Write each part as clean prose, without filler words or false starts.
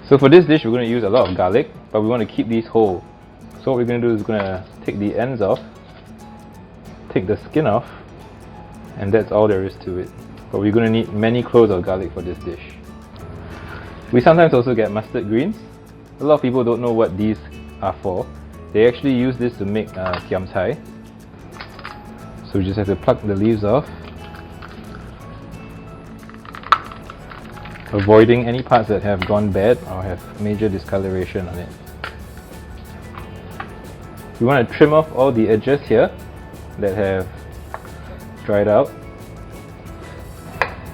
So for this dish, we're going to use a lot of garlic, but we want to keep these whole. So what we're going to do is we're going to take the ends off, take the skin off, and that's all there is to it. But we're going to need many cloves of garlic for this dish. We sometimes also get mustard greens. A lot of people don't know what these are for. They actually use this to make kiam cai. So we just have to pluck the leaves off, avoiding any parts that have gone bad or have major discoloration on it. We want to trim off all the edges here that have dried out,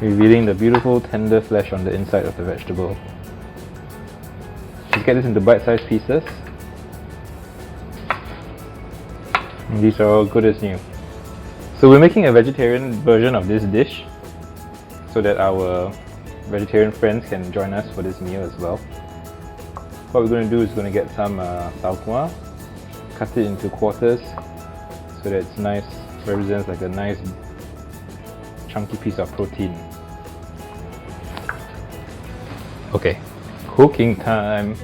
revealing the beautiful tender flesh on the inside of the vegetable. Just get this into bite-sized pieces. And these are all good as new. So we're making a vegetarian version of this dish so that our vegetarian friends can join us for this meal as well. What we're going to do is we're going to get some tau kwa, cut it into quarters so that it's nice, represents like a nice chunky piece of protein. Okay, cooking time!